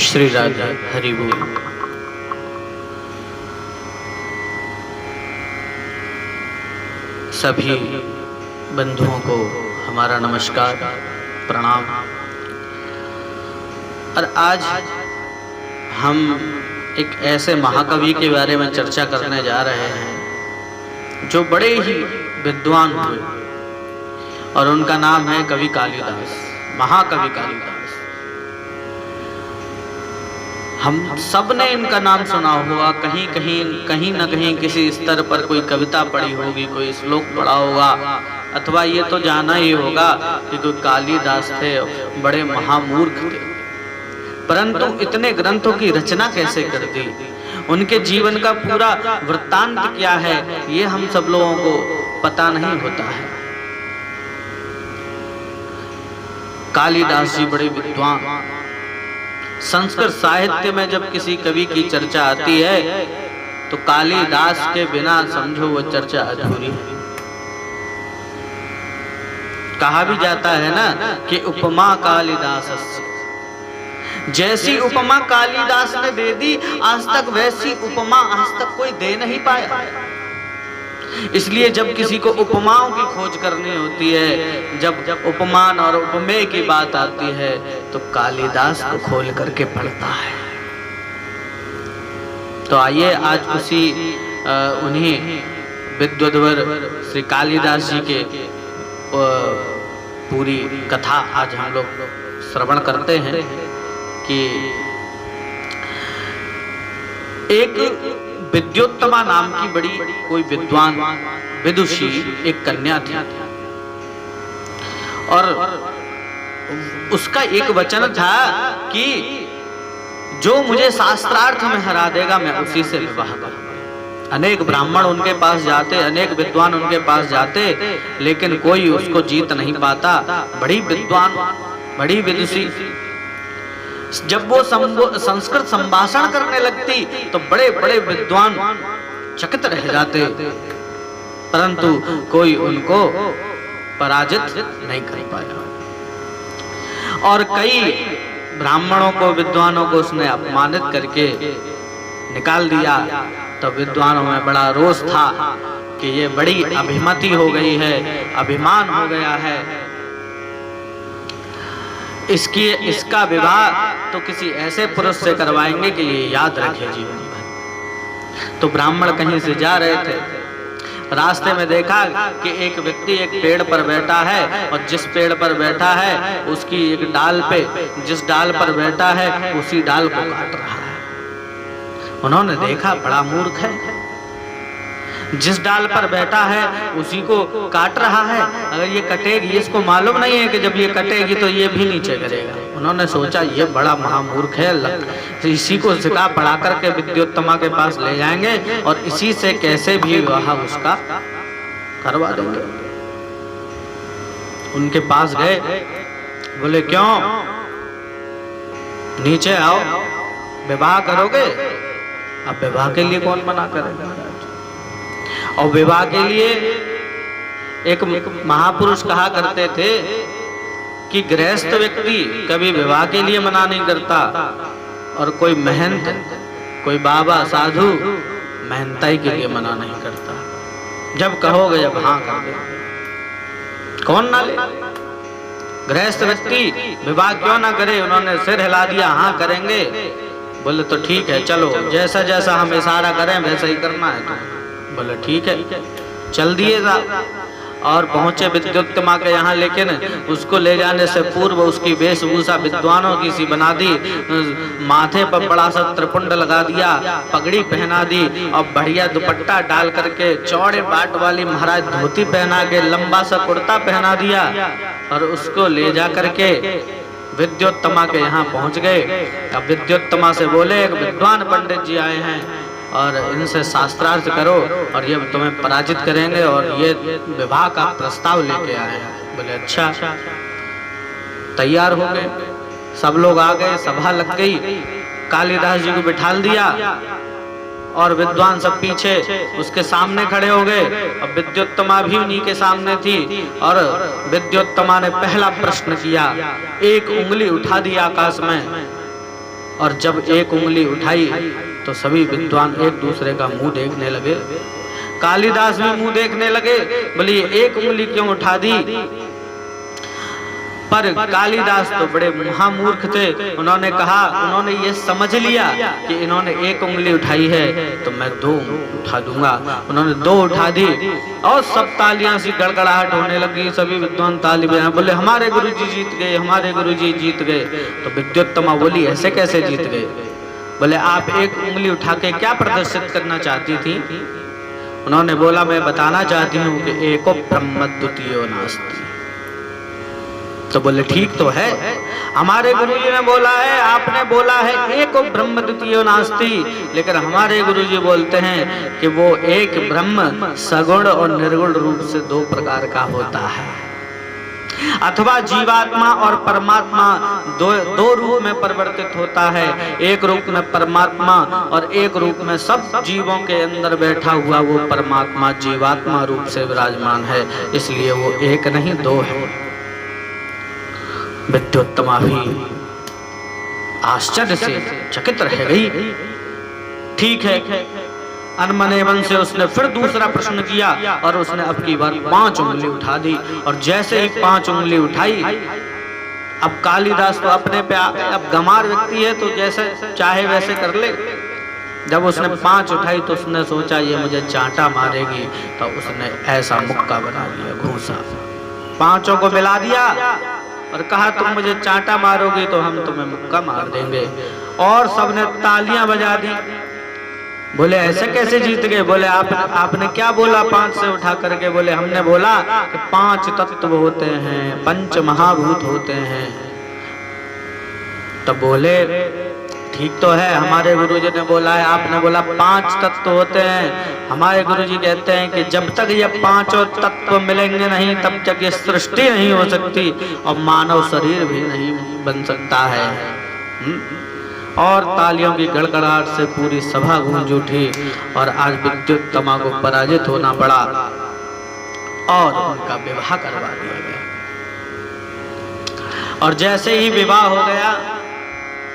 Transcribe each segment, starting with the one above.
श्री राधे हरि बोल। सभी बंधुओं को हमारा नमस्कार प्रणाम। और आज हम एक ऐसे महाकवि के बारे में चर्चा करने जा रहे हैं जो बड़े ही विद्वान हुए और उनका नाम है कवि कालिदास, महाकवि कालिदास। हम सब ने इनका नाम सुना होगा, कहीं न कहीं किसी स्तर पर कोई कविता पढ़ी होगी, कोई श्लोक पढ़ा होगा, अथवा ये तो जाना ही होगा कि कोई कालिदास थे, बड़े महामूर्ख थे। परंतु इतने ग्रंथों की रचना कैसे कर दी, उनके जीवन का पूरा वृत्तांत क्या है, ये हम सब लोगों को पता नहीं होता है। कालिदास जी बड़े विद्वान। संस्कृत साहित्य में जब किसी कवि की चर्चा आती है तो कालिदास के बिना समझो वो चर्चा अधूरी है। कहा भी जाता है ना कि उपमा कालिदास, जैसी उपमा कालिदास ने दे दी आज तक वैसी उपमा आज तक कोई दे नहीं पाया। इसलिए जब किसी को उपमाओं की खोज करनी होती है, जब उपमान और उपमेय की बात आती है तो कालिदास को खोल करके पढ़ता है। तो आइए आज उसी उन्हीं विद्वद्वर श्री कालिदास जी के पूरी कथा आज हम लोग श्रवण करते हैं कि एक विद्योत्तमा नाम की बड़ी कोई विद्वान विदुषी एक कन्या थी और उसका एक वचन था कि जो मुझे शास्त्रार्थ में हरा देगा मैं उसी से विवाह करूंगा। अनेक ब्राह्मण उनके पास जाते, अनेक विद्वान उनके पास जाते, लेकिन कोई उसको जीत नहीं पाता। बड़ी विद्वान, बड़ी विदुषी। जब वो संस्कृत संभाषण करने लगती तो बड़े बड़े विद्वान चकित रह जाते, परंतु कोई उनको पराजित नहीं कर पाया। और कई ब्राह्मणों को, विद्वानों को उसने अपमानित करके निकाल दिया। तो विद्वानों में बड़ा रोष था कि ये बड़ी अभिमति हो गई है, अभिमान हो गया है, इसका विवाह तो किसी ऐसे पुरुष से करवाएंगे कि ये याद रखे जीवन भर। तो ब्राह्मण कहीं से जा रहे थे, रास्ते में देखा कि एक व्यक्ति एक पेड़ पर बैठा है और जिस पेड़ पर बैठा है उसकी एक डाल पे, जिस डाल पर बैठा है उसी डाल को काट रहा है। उन्होंने देखा बड़ा मूर्ख है, जिस डाल पर बैठा है उसी को काट रहा है। अगर ये कटेगी, इसको मालूम नहीं है कि जब ये कटेगी तो ये भी नीचे गिरेगा। उन्होंने सोचा ये बड़ा महामूर्ख है, इसी को सिखा पढ़ा करके विद्योत्तमा के पास ले जाएंगे और इसी से कैसे भी विवाह उसका करवा देंगे। उनके पास गए, बोले क्यों, नीचे आओ, विवाह करोगे? अब विवाह के लिए कौन मना करेगा? और विवाह के लिए एक महापुरुष कहा करते थे कि गृहस्थ व्यक्ति कभी विवाह के लिए मना नहीं करता और कोई महंत, कोई बाबा साधु महंताई के लिए मना नहीं करता। जब कहोगे जब हाँ कर दे, कौन ना ले। गृहस्थ व्यक्ति विवाह क्यों ना करे? उन्होंने सिर हिला दिया, हाँ करेंगे। बोले तो ठीक है, चलो जैसा जैसा हम इशारा करें वैसा ही करना है। तो बोले ठीक है, चल दिएगा। और पहुंचे विद्योत्तमा के यहाँ, लेकिन उसको ले जाने से पूर्व उसकी वेशभूषा विद्वानों की सी बना दी। माथे पर बड़ा सा त्रिपुंड लगा दिया, पगड़ी पहना दी और बढ़िया दुपट्टा डाल करके चौड़े बाट वाली महाराज धोती पहना के लंबा सा कुर्ता पहना दिया और उसको ले जा करके विद्योत्तमा के यहाँ पहुंच गए। अब विद्योत्तमा से बोले एक विद्वान पंडित जी आए हैं और इनसे शास्त्रार्थ करो और ये तुम्हें पराजित करेंगे और ये विवाह का प्रस्ताव लेके आए हैं। बोले अच्छा। तैयार हो गए, सब लोग आ गए, सभा लग गई, कालिदास जी को बिठाल दिया और विद्वान सब पीछे उसके सामने खड़े हो गए। अब विद्योत्तमा भी उन्हीं के सामने थी और विद्योत्तमा ने पहला प्रश्न किया, एक उंगली उठा दी आकाश में और जब एक उंगली उठाई तो सभी विद्वान एक दूसरे का मुंह देखने लगे। कालिदास भी मुंह देखने लगे, बोले ये एक उंगली क्यों उठा दी। पर कालिदास तो बड़े महामूर्ख थे, उन्होंने कहा, उन्होंने ये समझ लिया कि इन्होंने एक उंगली उठाई है तो मैं दो उठा दूंगा। उन्होंने दो उठा दी और सब तालियां सी गड़गड़ाहट होने लगी। सभी विद्वान ताली बजाए, बोले हमारे गुरुजी जीत गए, हमारे गुरुजी जीत गए। तो विद्योत्तमा बोली ऐसे कैसे जीत गए। बोले आप एक उंगली उठा के क्या प्रदर्शित करना चाहती थी। उन्होंने बोला मैं बताना चाहती हूँ कि एको ब्रह्म द्वितीयो नास्ति। तो बोले ठीक तो है, हमारे गुरुजी ने बोला है, आपने बोला है एको ब्रह्म द्वितीयो नास्ति, लेकिन हमारे गुरुजी बोलते हैं कि वो एक ब्रह्म सगुण और निर्गुण रूप से दो प्रकार का होता है, अथवा जीवात्मा और परमात्मा दो रूप में परिवर्तित होता है। एक रूप में परमात्मा और एक रूप में सब जीवों के अंदर बैठा हुआ वो परमात्मा जीवात्मा रूप से विराजमान है, इसलिए वो एक नहीं दो है। विद्योत्तमा भी आश्चर्य से चकित रह गई। ठीक है, अनमने मन से उसने फिर दूसरा प्रश्न किया और उसने अब की बार 5 उंगली उठा दी। और जैसे ही 5 उंगली उठाई, अब कालिदास तो अपने पे अब गंवार व्यक्ति है तो जैसे चाहे वैसे कर ले। जब उसने 5 उठाई तो उसने सोचा ये मुझे चांटा मारेगी, तो उसने ऐसा मुक्का बना लिया, घूसा, 5 को मिला दिया और कहा तुम मुझे चांटा मारोगी तो हम तुम्हें मुक्का मार देंगे। और सबने तालियां बजा दी। बोले ऐसे कैसे जीत गए। बोले आपने क्या बोला 5 से उठा करके। बोले हमने बोला कि 5 तत्व होते हैं, 5 महाभूत होते हैं। तब बोले ठीक तो है, हमारे गुरुजी ने बोला है, आपने बोला 5 तत्व होते हैं। हमारे गुरुजी कहते हैं कि जब तक ये 5 तत्व मिलेंगे नहीं तब तक ये सृष्टि नहीं हो सकती और मानव शरीर भी नहीं बन सकता है। और तालियों की गड़गड़ाहट से पूरी सभा गूंज उठी और आज विद्योत्तमा को पराजित होना पड़ा और उनका विवाह करवा दिया गया। और जैसे ही विवाह हो गया,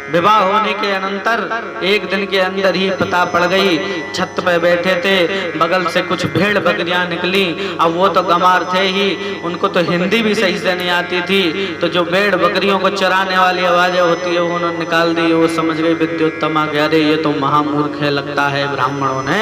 विवाह होने के अनंतर एक दिन के अंदर ही पता पड़ गई, छत पे बैठे थे, बगल से कुछ भेड़ बकरियां निकली। अब वो तो गंवार थे ही, उनको तो हिंदी भी सही से नहीं आती थी, तो जो भेड़ बकरियों को चराने वाली आवाजें होती है वो उन्होंने निकाल दी। वो समझ गई विद्योत्तमा के अरे ये तो महामूर्ख है, लगता है ब्राह्मणों ने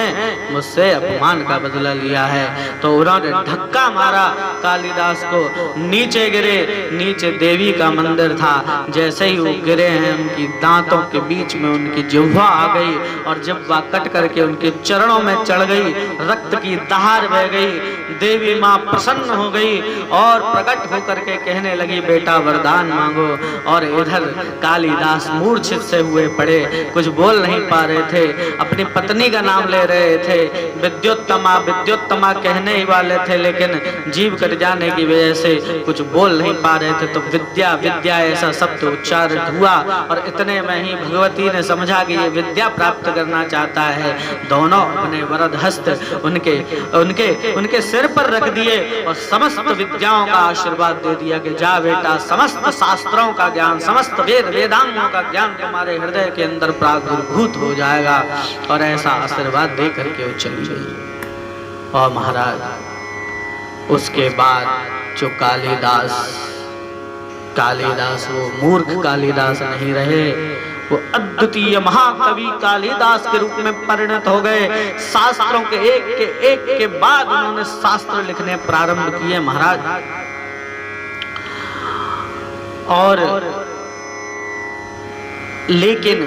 मुझसे अपमान का बदला लिया है। तो उन्होंने धक्का मारा कालिदास को, नीचे गिरे। नीचे देवी का मंदिर था, जैसे ही वो गिरे हैं उनकी दांतों के बीच में उनकी जिह्वा आ गई और जिह्वा कट करके उनके चरणों में चढ़ गई, रक्त की धार बह गई। देवी माँ प्रसन्न हो गई और प्रकट होकर के कहने लगी बेटा वरदान मांगो। और इधर कालिदास मूर्छित से हुए पड़े, कुछ बोल नहीं पा रहे थे, अपनी पत्नी का नाम ले रहे थे, विद्योत्तमा विद्योत्तमा कहने ही वाले थे, लेकिन जीभ कट जाने की वजह से कुछ बोल नहीं पा रहे थे। तो विद्या विद्या ऐसा शब्द उच्चारित हुआ और इतने में ही भगवती ने समझा कि ये विद्या प्राप्त करना चाहता है। दोनों अपने वरद हस्त उनके उनके उनके सिर पर रख दिए और समस्त विद्याओं का आशीर्वाद दे दिया कि जा बेटा, समस्त शास्त्रों का ज्ञान, समस्त वेद वेदांगों का ज्ञान तुम्हारे हृदय के अंदर प्रादुर्भूत हो जाएगा। और ऐसा आशीर्वाद दे करके वो चली गई। और महाराज उसके बाद जो कालिदास वो मूर्ख कालिदास नहीं रहे, वो अद्वितीय महाकवि कालिदास के रूप में परिणत हो गए। शास्त्रों के एक के बाद उन्होंने शास्त्र लिखने प्रारंभ किए महाराज। और लेकिन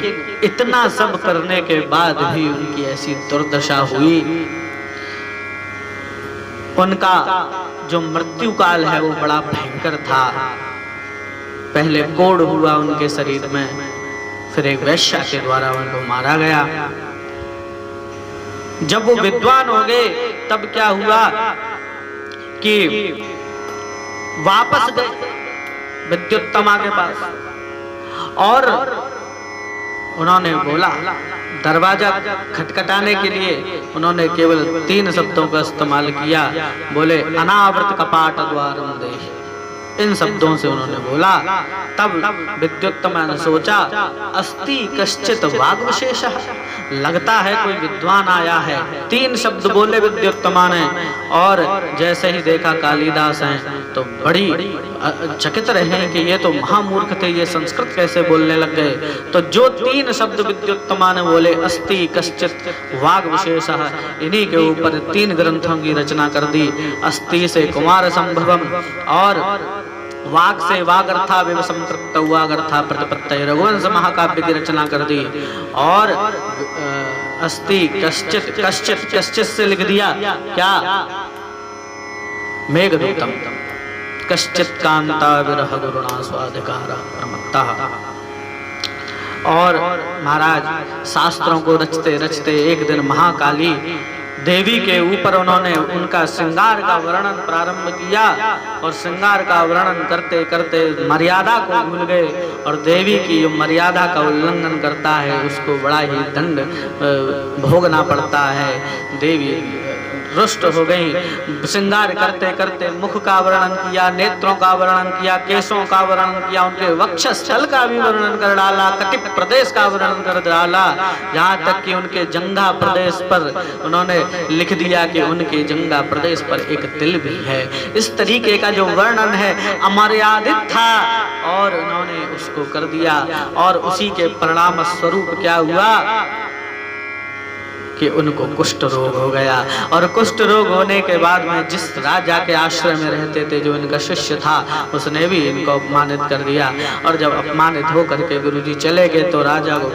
इतना सब करने के बाद भी उनकी ऐसी दुर्दशा हुई, उनका जो मृत्यु काल है वो बड़ा भयंकर था। पहले कोढ़ हुआ उनके शरीर में, फिर एक वैश्या के द्वारा उनको मारा गया। जब वो विद्वान हो गए तब क्या हुआ कि वापस गए विद्योत्तमा के पास और उन्होंने बोला, दरवाजा खटखटाने के लिए उन्होंने केवल 3 शब्दों का इस्तेमाल किया। बोले अनावृत कपाट द्वारम देहि, इन शब्दों से उन्होंने बोला। तब विद्युत्तमा ने सोचा, अस्ति कश्चित वाग विशेष, लगता है कोई विद्वान आया है। 3 शब्द बोले विद्युत्तमा ने, और जैसे ही देखा कालिदास हैं तो बड़ी चकित रहे कि ये तो महामूर्ख थे, ये संस्कृत कैसे बोलने लग गए। तो जो 3 शब्द विद्युत्तमा ने बोले, अस्ति कश्चित वाग विशेष, इन्हीं के ऊपर 3 ग्रंथों की रचना कर दी। अस्ति से कुमार संभवम, और वाग से वागर्था विवसंपृक्त वागर्था प्रतिपत्ति रघुवंश महाकाव्य की रचना कर दी। और अस्ति कश्चित, कश्चित कश्चित से लिख दिया क्या, मेघदूतम, कश्चित कांता विरह गुरुणा स्वाधिकार प्रमत्ता। और महाराज शास्त्रों को रचते रचते एक दिन महाकाली देवी के ऊपर उन्होंने उनका श्रृंगार का वर्णन प्रारंभ किया, और श्रृंगार का वर्णन करते करते मर्यादा को भूल गए, और देवी की जो मर्यादा का उल्लंघन करता है उसको बड़ा ही दंड भोगना पड़ता है। देवी रुष्ट हो गई। श्रृंगार करते करते मुख का वर्णन किया, नेत्रों का वर्णन किया, केशों का वर्णन किया, उनके वक्षस्थल का भी वर्णन कर डाला, कटिप प्रदेश का वर्णन कर डाला, यहाँ तक कि उनके जंघा प्रदेश पर उन्होंने लिख दिया कि उनके जंघा प्रदेश पर एक तिल भी है। इस तरीके का जो वर्णन है अमर्यादित था, और उन्होंने उसको कर दिया। और उसी के परिणाम स्वरूप क्या हुआ कि उनको कुष्ठ रोग हो गया। और कुष्ठ रोग होने के बाद में जिस राजा के आश्रय में रहते थे, जो इनका शिष्य था, उसने भी इनको अपमानित कर दिया। और जब अपमानित होकर के गुरुजी चले गए तो राजा को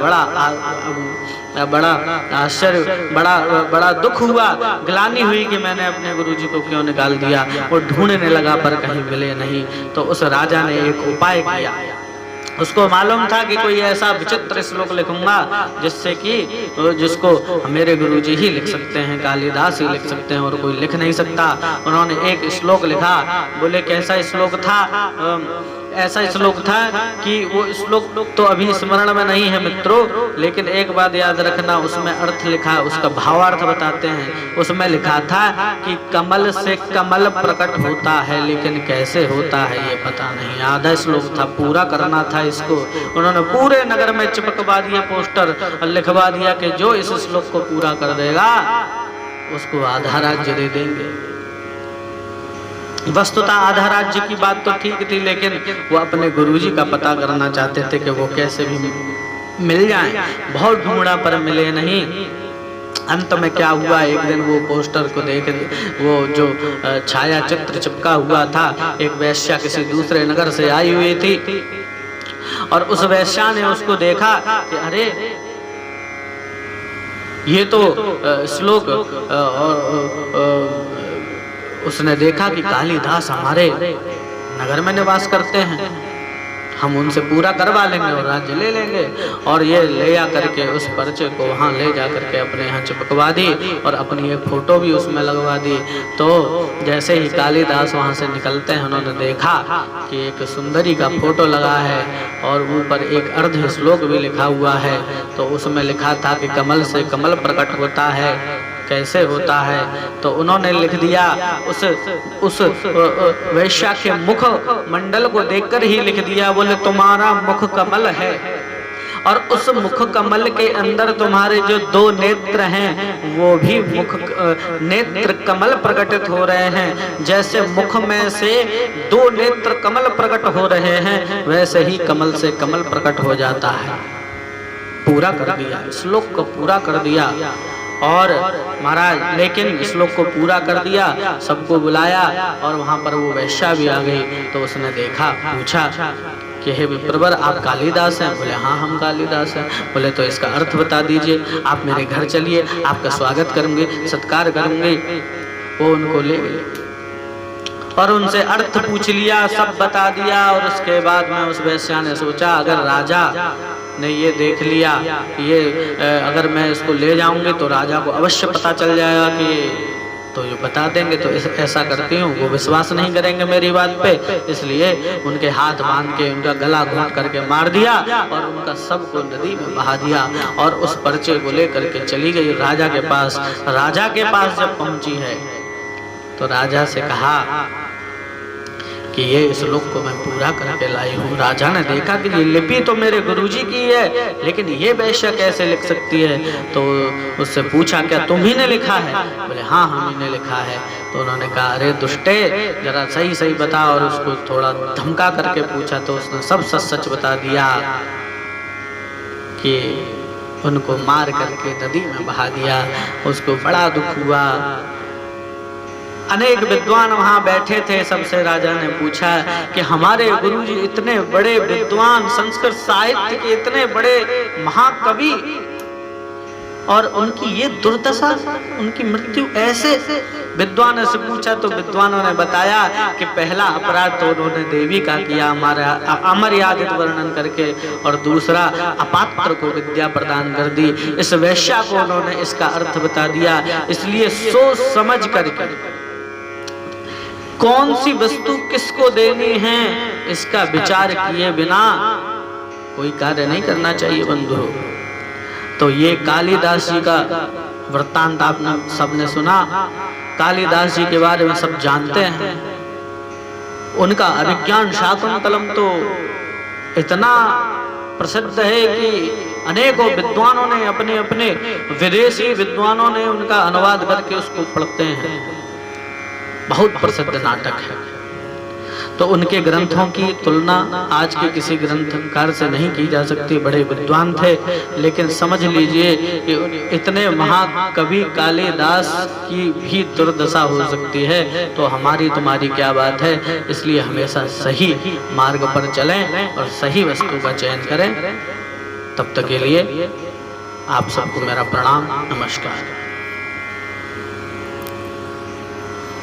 बड़ा आश्चर्य, बड़ा दुख हुआ, ग्लानि हुई कि मैंने अपने गुरुजी को क्यों निकाल दिया। वो ढूंढने लगा पर कहीं मिले नहीं। तो उस राजा ने एक उपाय किया। उसको मालूम था कि कोई ऐसा विचित्र श्लोक लिखूंगा जिसको मेरे गुरुजी ही लिख सकते हैं, कालिदास ही लिख सकते हैं, और कोई लिख नहीं सकता। उन्होंने एक श्लोक लिखा। बोले कैसा श्लोक था? ऐसा श्लोक था कि वो श्लोक तो अभी स्मरण में नहीं है मित्रों, लेकिन एक बात याद रखना, उसमें अर्थ लिखा, उसका भावार्थ बताते हैं। उसमें लिखा था कि कमल से कमल प्रकट होता है, लेकिन कैसे होता है ये पता नहीं। आधा श्लोक था, पूरा करना था इसको। उन्होंने पूरे नगर में चिपकवा दिया पोस्टर, लिखवा दिया कि जो इस श्लोक को पूरा कर देगा उसको आधा राज्य दे देंगे। वस्तुतः आधा राज्य की बात तो ठीक थी, लेकिन वो अपने गुरुजी का पता करना चाहते थे कि वो कैसे भी मिल जाएं। बहुत ढूंढा पर मिले नहीं। अंत में क्या हुआ, एक दिन वो पोस्टर को देख, वो जो छाया चित्र चिपका हुआ था, एक वैश्या किसी दूसरे नगर से आई हुई थी, और उस वैश्या ने उसको देखा कि अरे ये तो श्लोक, उसने देखा कि कालिदास हमारे नगर में निवास करते हैं, हम उनसे पूरा करवा लेंगे और राज्य ले लेंगे। और ये ले जा करके उस पर्चे को वहाँ ले जा करके अपने यहाँ चिपकवा दी, और अपनी एक फोटो भी उसमें लगवा दी। तो जैसे ही कालिदास वहाँ से निकलते हैं, उन्होंने देखा कि एक सुंदरी का फोटो लगा है, और ऊपर एक अर्ध श्लोक भी लिखा हुआ है। तो उसमें लिखा था कि कमल से कमल प्रकट होता है, कैसे होता है। तो उन्होंने लिख दिया, उस वैश्या के मुख मंडल को देखकर ही लिख दिया। बोले तुम्हारा मुख कमल है, और उस मुख कमल के अंदर तुम्हारे जो 2 नेत्र हैं वो भी मुख नेत्र कमल प्रकटित हो रहे हैं। जैसे मुख में से 2 नेत्र कमल प्रकट हो रहे हैं, वैसे ही कमल से कमल प्रकट हो जाता है। पूरा कर दिया, श्लोक को पूरा कर दिया। और महाराज लेकिन श्लोक को पूरा कर दिया, सबको बुलाया, और वहाँ पर वो वैश्या भी आ गई। तो उसने देखा, पूछा कि हे विप्रवर, आप कालिदास हैं? बोले हाँ, हम कालिदास हैं। बोले तो इसका अर्थ बता दीजिए, आप मेरे घर चलिए, आपका स्वागत करूंगे, सत्कार करूंगे। वो उनको ले गए और उनसे अर्थ पूछ लिया, सब बता दिया। और उसके बाद में उस वैश्या ने सोचा, अगर राजा ने ये देख लिया, ये अगर मैं इसको ले जाऊंगी तो राजा को अवश्य पता चल जाएगा कि तो ये बता देंगे, तो ऐसा करती हूँ, वो विश्वास नहीं करेंगे मेरी बात पे। इसलिए उनके हाथ बांध के उनका गला घोंट करके मार दिया, और उनका सबको नदी में बहा दिया। और उस पर्चे को लेकर के चली गई राजा के पास। राजा के पास जब पहुंची है तो राजा से कहा कि ये श्लोक को मैं पूरा करके लाई हूँ। राजा ने देखा कि ये लिपि तो मेरे गुरुजी की है, लेकिन ये वैश्य कैसे लिख सकती है? तो उससे पूछा, क्या तुम्ही ने लिखा है? बोले हाँ, हम ने लिखा है। तो उन्होंने कहा, अरे दुष्टे, जरा सही सही बता। और उसको थोड़ा धमका करके पूछा तो उसने सब सच सच बता दिया कि उनको मार करके नदी में बहा दिया। उसको बड़ा दुख हुआ। अनेक विद्वान वहां बैठे थे। सबसे राजा ने पूछा कि हमारे गुरुजी इतने बड़े विद्वान, संस्कृत साहित्य के इतने बड़े महाकवि, और उनकी ये दुर्दशा, उनकी मृत्यु ऐसे? विद्वानों से पूछा तो विद्वानों ने बताया कि पहला अपराध तो उन्होंने देवी का किया, हमारा अमर्यादित वर्णन करके, और दूसरा अपात्र को विद्या प्रदान कर दी। इस वैश्या को उन्होंने इसका अर्थ बता दिया। इसलिए सोच समझ करके कौन सी वस्तु किसको देनी है, इसका विचार किए बिना कोई कार्य नहीं करना चाहिए बंधु। तो ये कालिदास जी का वृत्तांत आपने सबने सुना। कालिदास जी के बारे में सब जानते हैं। उनका अभिज्ञान शाकुंतलम तो इतना प्रसिद्ध है कि अनेकों विद्वानों ने, अपने अपने विदेशी विद्वानों ने उनका अनुवाद करके उसको पढ़ते हैं। बहुत प्रसिद्ध नाटक है। तो उनके ग्रंथों की तुलना आज के किसी ग्रंथकार से नहीं की जा सकती। बड़े विद्वान थे, लेकिन समझ लीजिए कि इतने महाकवि कालिदास की भी दुर्दशा हो सकती है, तो हमारी तुम्हारी क्या बात है। इसलिए हमेशा सही मार्ग पर चलें और सही वस्तु का चयन करें। तब तक के लिए आप सबको मेरा प्रणाम, नमस्कार।